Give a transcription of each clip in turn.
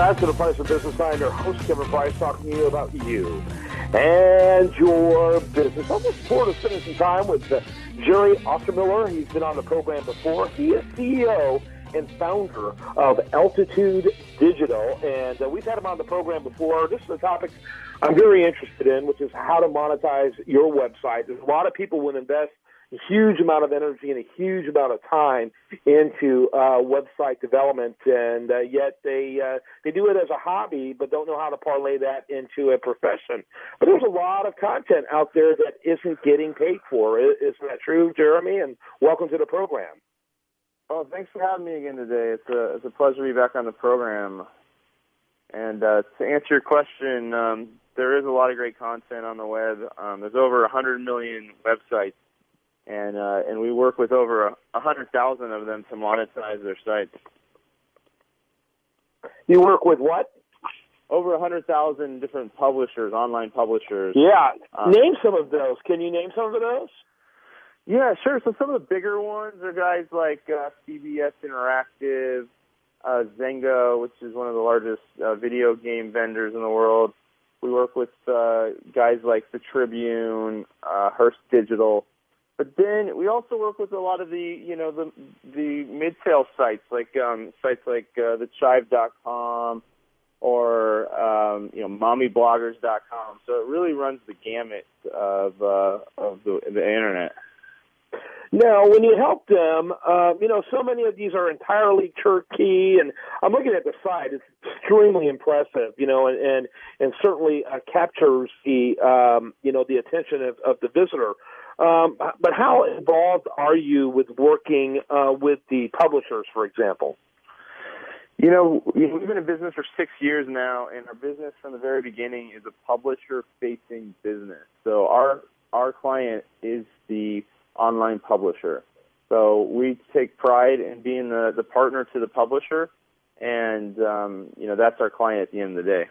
guys, to the Price of Business. I'm your host, Kevin Price, talking to you about you and your business. I'm just forward to spending some time with Jerry Ostermiller. He's been on the program before. He is CEO and founder of Altitude Digital, and we've had him on the program before. This is a topic I'm very interested in, which is how to monetize your website. There's a lot of people would invest a huge amount of energy and a huge amount of time into website development, and yet they do it as a hobby but don't know how to parlay that into a profession. But there's a lot of content out there that isn't getting paid for. Isn't that true, Jeremy? And welcome to the program. Well, thanks for having me again today. It's a pleasure to be back on the program. And to answer your question, there is a lot of great content on the web. There's over 100 million websites. And we work with over 100,000 of them to monetize their sites. You work with what? Over 100,000 different publishers, online publishers. Yeah. Name some of those. Can you name some of those? Yeah, sure. So some of the bigger ones are guys like CBS Interactive, Zynga, which is one of the largest video game vendors in the world. We work with guys like the Tribune, Hearst Digital. But then we also work with a lot of the mid-sale sites, like thechive.com or mommybloggers.com. So it really runs the gamut of the internet. Now, when you help them, so many of these are entirely turnkey, and I'm looking at the site. It's extremely impressive, and certainly captures the attention of the visitor. But how involved are you with working with the publishers, for example? We've been in business for 6 years now, and our business from the very beginning is a publisher-facing business. So our client is the online publisher. So we take pride in being the partner to the publisher, and that's our client at the end of the day.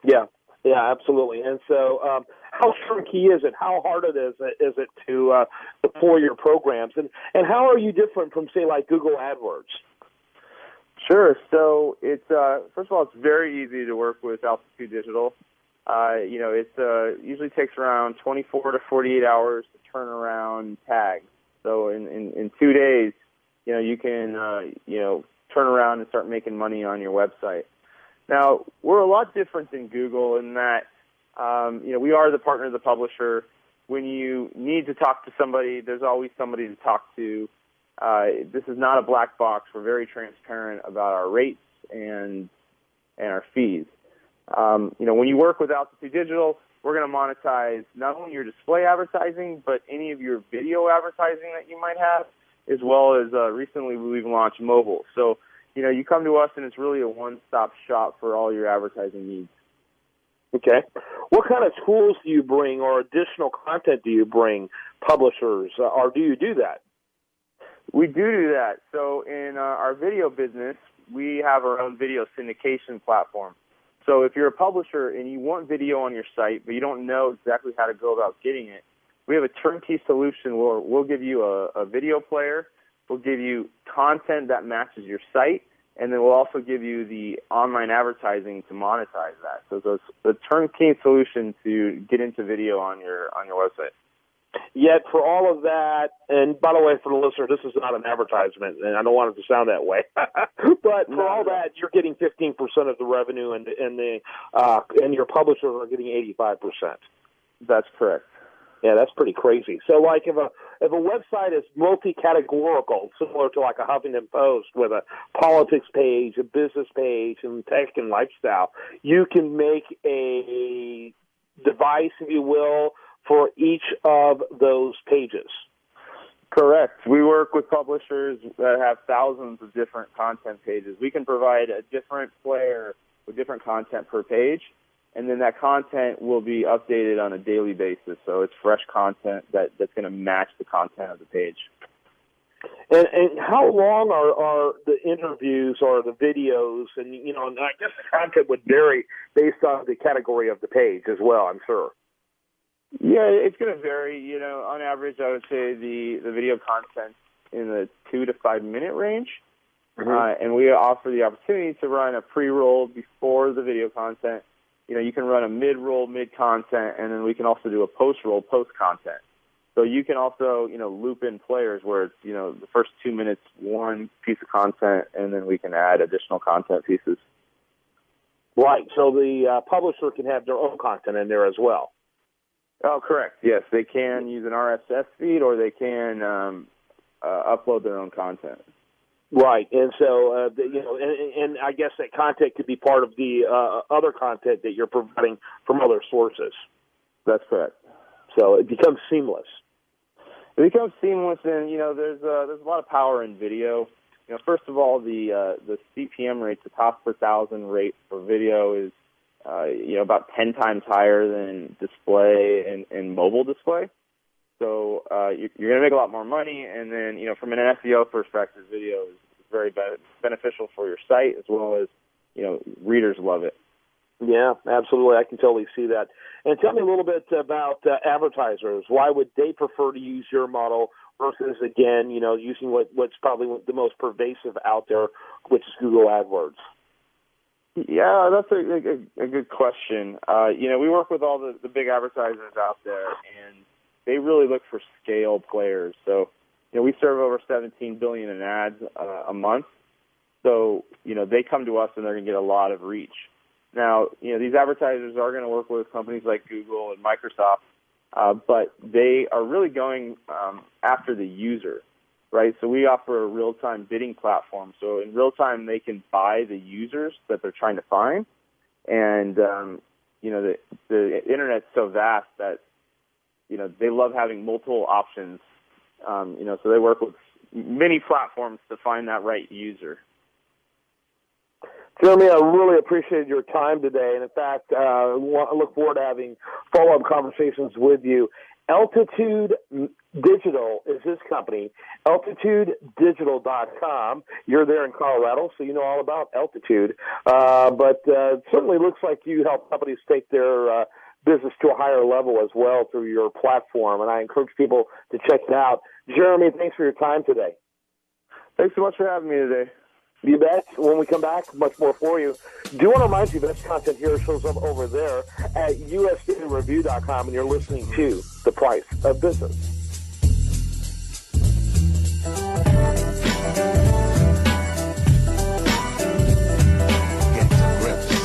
Yeah, absolutely. And so how turnkey is it? How hard is it to deploy your programs? And how are you different from, say, like Google AdWords? Sure. So it's first of all, it's very easy to work with Altitude Digital. It usually takes around 24 to 48 hours to turn around tags. So in 2 days, you can turn around and start making money on your website. Now, we're a lot different than Google in that, we are the partner of the publisher. When you need to talk to somebody, there's always somebody to talk to. This is not a black box. We're very transparent about our rates and our fees. When you work with Altitude Digital, we're going to monetize not only your display advertising, but any of your video advertising that you might have, as well as recently we've launched mobile. So, you come to us and it's really a one-stop shop for all your advertising needs. Okay. What kind of tools do you bring or additional content do you bring publishers, or do you do that? We do that. So in our video business, we have our own video syndication platform. So if you're a publisher and you want video on your site, but you don't know exactly how to go about getting it, we have a turnkey solution where we'll give you a video player, we'll give you content that matches your site, and then we'll also give you the online advertising to monetize that. So it's a turnkey solution to get into video on your website. Yet for all of that, and by the way, for the listener, this is not an advertisement, and I don't want it to sound that way. But for all that, you're getting 15% of the revenue, and your publishers are getting 85%. That's correct. Yeah, that's pretty crazy. So, like, if a website is multi-categorical, similar to like a Huffington Post with a politics page, a business page, and tech and lifestyle, you can make a device, if you will, for each of those pages. Correct. We work with publishers that have thousands of different content pages. We can provide a different player with different content per page, and then that content will be updated on a daily basis. So it's fresh content that's going to match the content of the page. And how long are the interviews or the videos? And, I guess the content would vary based on the category of the page as well, I'm sure. Yeah, it's going to vary. On average, I would say the video content in the 2 to 5 minute range. and we offer the opportunity to run a pre-roll before the video content. You can run a mid-roll, mid-content, and then we can also do a post-roll, post-content. So you can also, loop in players where it's, the first 2 minutes, one piece of content, and then we can add additional content pieces. Right. So the publisher can have their own content in there as well. Oh, correct. Yes, they can use an RSS feed, or they can upload their own content. Right, and so and I guess that content could be part of the other content that you're providing from other sources. That's correct. So it becomes seamless. It becomes seamless, and there's a lot of power in video. First of all, the CPM rate, the cost per thousand rate for video is about 10 times higher than display and mobile display. So you're going to make a lot more money, and then from an SEO perspective, video is very beneficial for your site, as well as readers love it. Yeah, absolutely. I can totally see that. And tell me a little bit about advertisers. Why would they prefer to use your model versus, again, using what's probably the most pervasive out there, which is Google AdWords? Yeah, that's a good question. We work with all the big advertisers out there, and they really look for scale players. So, we serve over 17 billion in ads a month. So, they come to us and they're going to get a lot of reach. Now, these advertisers are going to work with companies like Google and Microsoft, but they are really going after the user, right? So we offer a real-time bidding platform. So in real time, they can buy the users that they're trying to find. And, the Internet's so vast that, they love having multiple options. So they work with many platforms to find that right user. Jeremy, I really appreciate your time today, and in fact, I look forward to having follow-up conversations with you. Altitude Digital is his company, altitudedigital.com. You're there in Colorado, so you know all about Altitude. But it certainly looks like you help companies take their business to a higher level as well through your platform, and I encourage people to check it out. Jeremy, thanks for your time today. Thanks so much for having me today. You bet. When we come back, much more for you. Do want to remind you, best content here shows up over there at usdailyreview.com, and you're listening to The Price of Business.